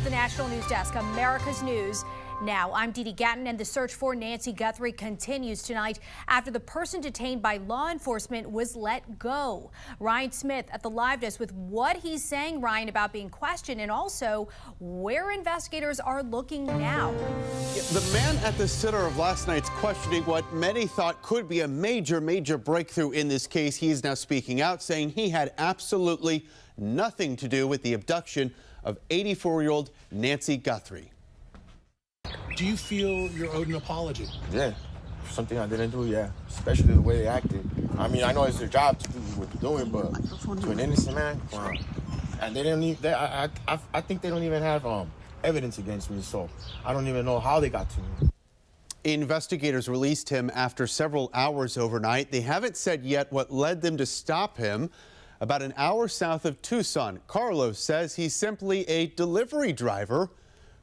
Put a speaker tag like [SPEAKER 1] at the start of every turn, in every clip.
[SPEAKER 1] the National News Desk, America's News. Now, I'm Dee Gatton, and the search for Nancy Guthrie continues tonight after the person detained by law enforcement was let go. Ryan Smith at the Live Desk with what he's saying, Ryan, about being questioned and also where investigators are looking now.
[SPEAKER 2] The man at the center of last night's questioning, what many thought could be a major breakthrough in this case, he is now speaking out, saying he had absolutely nothing to do with the abduction of 84-year-old Nancy Guthrie.
[SPEAKER 3] Do you feel you're owed an apology?
[SPEAKER 4] Yeah, something I didn't do, yeah. Especially the way they acted. I mean, I know it's their job to do what they're doing, but to an innocent man, wow. And they didn't even, I think they don't even have evidence against me, so I don't even know how they got to me.
[SPEAKER 2] Investigators released him after several hours overnight. They haven't said yet what led them to stop him. About an hour south of Tucson, Carlos says he's simply a delivery driver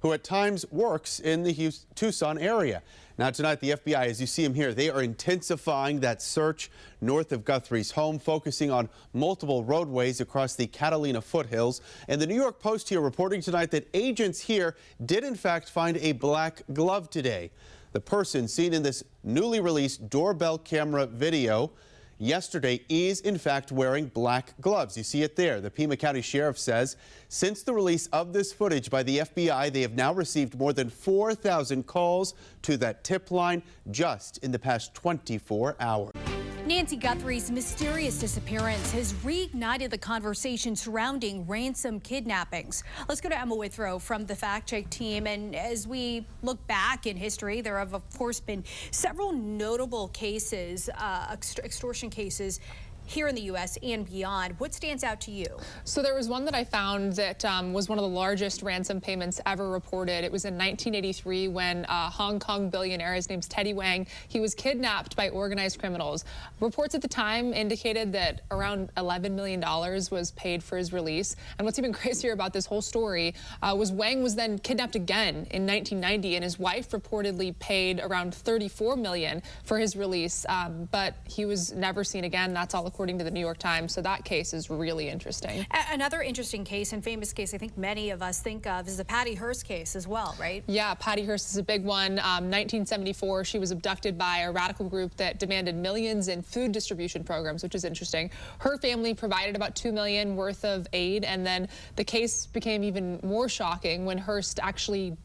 [SPEAKER 2] who at times works in the Tucson area. Now tonight, the FBI, as you see him here, they are intensifying that search north of Guthrie's home, focusing on multiple roadways across the Catalina foothills. And the New York Post here reporting tonight that agents here did in fact find a black glove today. The person seen in this newly released doorbell camera video yesterday is in fact wearing black gloves. You see it there. The Pima County Sheriff says since the release of this footage by the FBI, they have now received more than 4,000 calls to that tip line just in the past 24 hours.
[SPEAKER 1] Nancy Guthrie's mysterious disappearance has reignited the conversation surrounding ransom kidnappings. Let's go to Emma Withrow from the Fact Check team. And as we look back in history, there have, of course, been several notable cases, extortion cases, here in the U.S. and beyond. What stands out to you?
[SPEAKER 5] So there was one that I found that was one of the largest ransom payments ever reported. It was in 1983 when a Hong Kong billionaire, his name's Teddy Wang, he was kidnapped by organized criminals. Reports at the time indicated that around $11 million was paid for his release. And what's even crazier about this whole story was Wang was then kidnapped again in 1990, and his wife reportedly paid around $34 million for his release, but he was never seen again. That's all according to the New York Times. So that case is really interesting.
[SPEAKER 1] Another interesting case and famous case I think many of us think of is the Patty Hearst case as well, right?
[SPEAKER 5] Yeah, Patty Hearst is a big one. 1974, she was abducted by a radical group that demanded millions in food distribution programs, which is interesting. Her family provided about $2 million worth of aid, and then the case became even more shocking when Hearst actually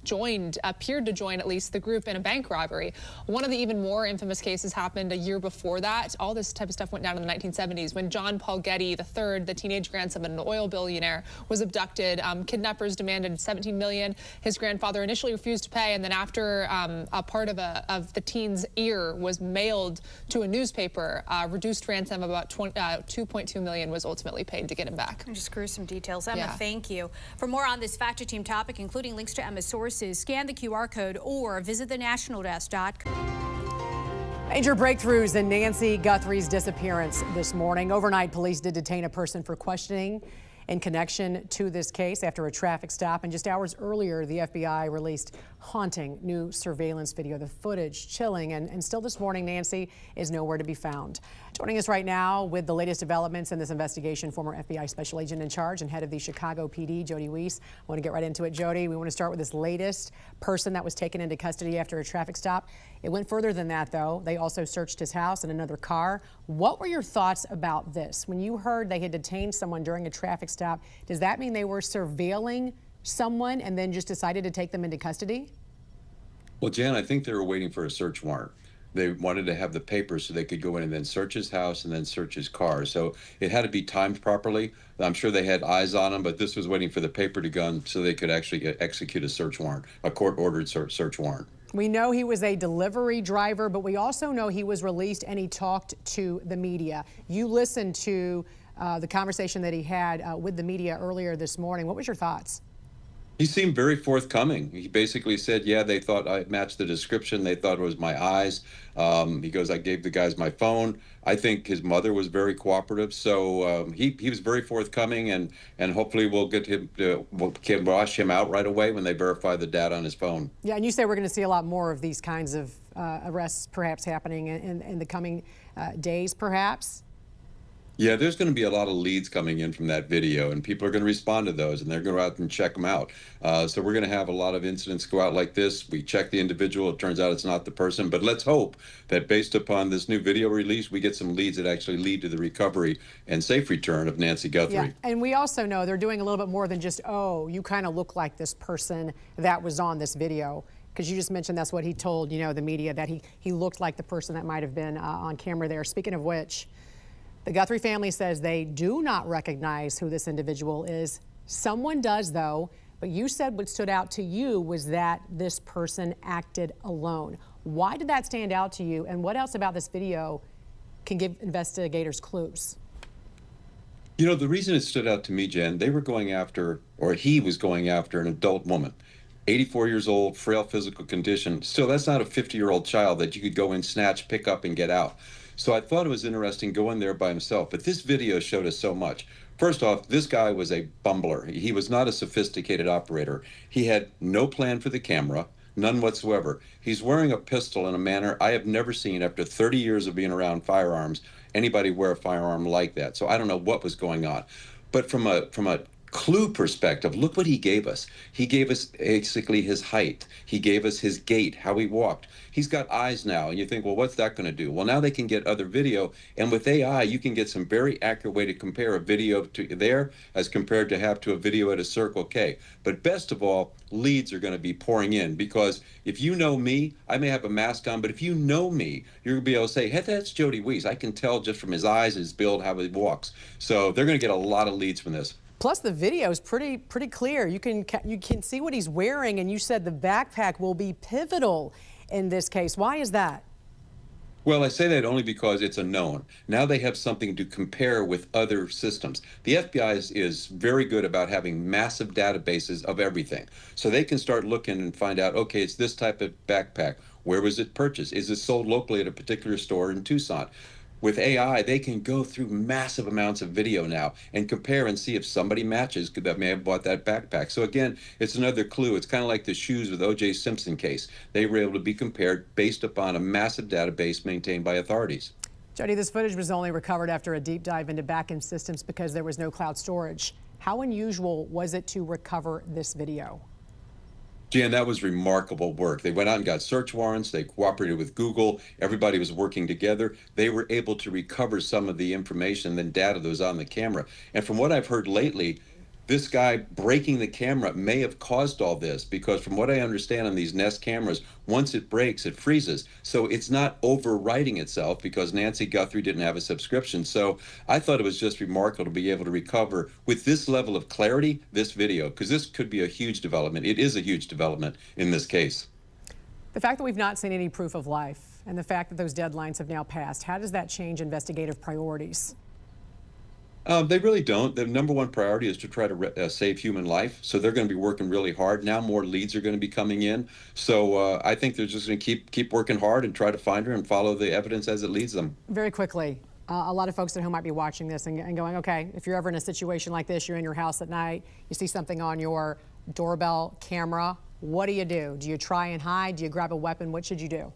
[SPEAKER 5] appeared to join at least, the group in a bank robbery. One of the even more infamous cases happened a year before that. All this type of stuff went down in the 1970s when John Paul Getty III, the teenage grandson of an oil billionaire, was abducted. Kidnappers demanded $17 million. His grandfather initially refused to pay, and then after a part of the teen's ear was mailed to a newspaper, reduced ransom of about $2.2 million was ultimately paid to get him back.
[SPEAKER 1] Just gruesome details. Emma,
[SPEAKER 5] yeah.
[SPEAKER 1] Thank you. For more on this Fact Check team topic, including links to Emma's sources, scan the QR code or visit thenationaldesk.com.
[SPEAKER 6] Major breakthroughs in Nancy Guthrie's disappearance this morning. Overnight, police did detain a person for questioning in connection to this case after a traffic stop. And just hours earlier, the FBI released haunting new surveillance video. The footage chilling, and still this morning, Nancy is nowhere to be found. Joining us right now with the latest developments in this investigation, former FBI special agent in charge and head of the Chicago PD, Jody Weiss. I want to get right into it, Jody. We want to start with this latest person that was taken into custody after a traffic stop. It went further than that, though. They also searched his house and another car. What were your thoughts about this? When you heard they had detained someone during a traffic stop, does that mean they were surveilling someone and then just decided to take them into custody?
[SPEAKER 7] Well, Jan, I think they were waiting for a search warrant. They wanted to have the papers so they could go in and then search his house and then search his car. So it had to be timed properly. I'm sure they had eyes on him, but this was waiting for the paper to go so they could actually execute a search warrant, a court-ordered search warrant.
[SPEAKER 6] We know he was a delivery driver, but we also know he was released and he talked to the media. You listened to the conversation that he had with the media earlier this morning. What was your thoughts?
[SPEAKER 7] He seemed very forthcoming. He basically said, yeah, they thought I matched the description. They thought it was my eyes. He goes, I gave the guys my phone. I think his mother was very cooperative. So he was very forthcoming, and hopefully we'll can wash him out right away when they verify the data on his phone.
[SPEAKER 6] Yeah, and you say we're going to see a lot more of these kinds of arrests perhaps happening in the coming days, perhaps?
[SPEAKER 7] Yeah, there's going to be a lot of leads coming in from that video, and people are going to respond to those, and they're going to go out and check them out. So we're going to have a lot of incidents go out like this. We check the individual. It turns out it's not the person, but let's hope that based upon this new video release, we get some leads that actually lead to the recovery and safe return of Nancy Guthrie.
[SPEAKER 6] Yeah, and we also know they're doing a little bit more than just, oh, you kind of look like this person that was on this video. Because you just mentioned that's what he told, you know, the media, that he looked like the person that might have been on camera there. Speaking of which, the Guthrie family says they do not recognize who this individual is. Someone does, though, but you said what stood out to you was that this person acted alone. Why did that stand out to you, and what else about this video can give investigators clues?
[SPEAKER 7] You know, the reason it stood out to me, Jen, they were going after, or he was going after, an adult woman. 84 years old, frail physical condition. Still, that's not a 50-year-old child that you could go in, snatch, pick up, and get out. So I thought it was interesting going there by himself. But this video showed us so much. First off, this guy was a bumbler. He was not a sophisticated operator. He had no plan for the camera, none whatsoever. He's wearing a pistol in a manner I have never seen, after 30 years of being around firearms, anybody wear a firearm like that. So I don't know what was going on. But from a clue perspective, look what he gave us. He gave us basically his height. He gave us his gait, how he walked. He's got eyes now, and you think, well, what's that going to do? Well, now they can get other video, and with AI, you can get some very accurate way to compare a video to there as compared to have to a video at a Circle K. But best of all, leads are going to be pouring in, because if you know me, I may have a mask on, but if you know me, you're going to be able to say, hey, that's Jody Weiss. I can tell just from his eyes, his build, how he walks. So they're going to get a lot of leads from this.
[SPEAKER 6] Plus, the video is pretty clear. You can see what he's wearing, and you said the backpack will be pivotal in this case. Why is that?
[SPEAKER 7] Well, I say that only because it's a known. Now they have something to compare with other systems. The FBI is very good about having massive databases of everything. So they can start looking and find out, okay, it's this type of backpack. Where was it purchased? Is it sold locally at a particular store in Tucson? With AI, they can go through massive amounts of video now and compare and see if somebody matches that may have bought that backpack. So again, it's another clue. It's kind of like the shoes with O.J. Simpson case. They were able to be compared based upon a massive database maintained by authorities.
[SPEAKER 6] Jody, this footage was only recovered after a deep dive into back-end systems because there was no cloud storage. How unusual was it to recover this video?
[SPEAKER 7] Jan, that was remarkable work. They went out and got search warrants. They cooperated with Google. Everybody was working together. They were able to recover some of the information and data that was on the camera. And from what I've heard lately, this guy breaking the camera may have caused all this, because from what I understand on these Nest cameras, once it breaks, it freezes. So it's not overwriting itself, because Nancy Guthrie didn't have a subscription. So I thought it was just remarkable to be able to recover with this level of clarity this video, because this could be a huge development. It is a huge development in this case.
[SPEAKER 6] The fact that we've not seen any proof of life and the fact that those deadlines have now passed, how does that change investigative priorities?
[SPEAKER 7] They really don't. The number one priority is to try to save human life. So they're going to be working really hard. Now more leads are going to be coming in. So I think they're just going to keep working hard and try to find her and follow the evidence as it leads them.
[SPEAKER 6] Very quickly, a lot of folks at home might be watching this and going, okay, if you're ever in a situation like this, you're in your house at night, you see something on your doorbell camera, what do? Do you try and hide? Do you grab a weapon? What should you do?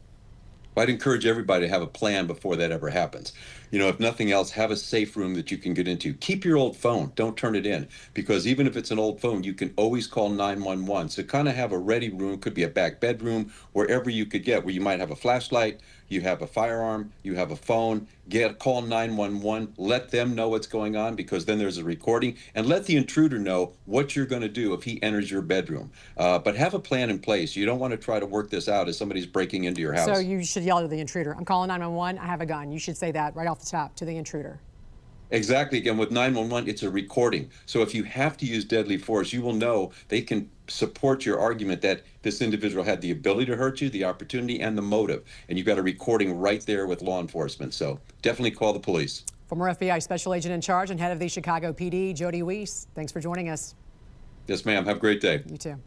[SPEAKER 7] I'd encourage everybody to have a plan before that ever happens. You know, if nothing else, have a safe room that you can get into. Keep your old phone. Don't turn it in, because even if it's an old phone, you can always call 911. So kind of have a ready room. Could be a back bedroom, wherever you could get, where you might have a flashlight, you have a firearm, you have a phone. Call 911. Let them know what's going on, because then there's a recording, and let the intruder know what you're going to do if he enters your bedroom. But have a plan in place. You don't want to try to work this out as somebody's breaking into your house.
[SPEAKER 6] So you should yell to the intruder, I'm calling 911, I have a gun. You should say that right off the top to the intruder.
[SPEAKER 7] Exactly. Again, with 911, it's a recording. So if you have to use deadly force, you will know they can support your argument that this individual had the ability to hurt you, the opportunity, and the motive. And you've got a recording right there with law enforcement. So definitely call the police.
[SPEAKER 6] Former FBI Special Agent in Charge and head of the Chicago PD, Jody Weiss, thanks for joining us.
[SPEAKER 7] Yes, ma'am. Have a great day.
[SPEAKER 6] You too.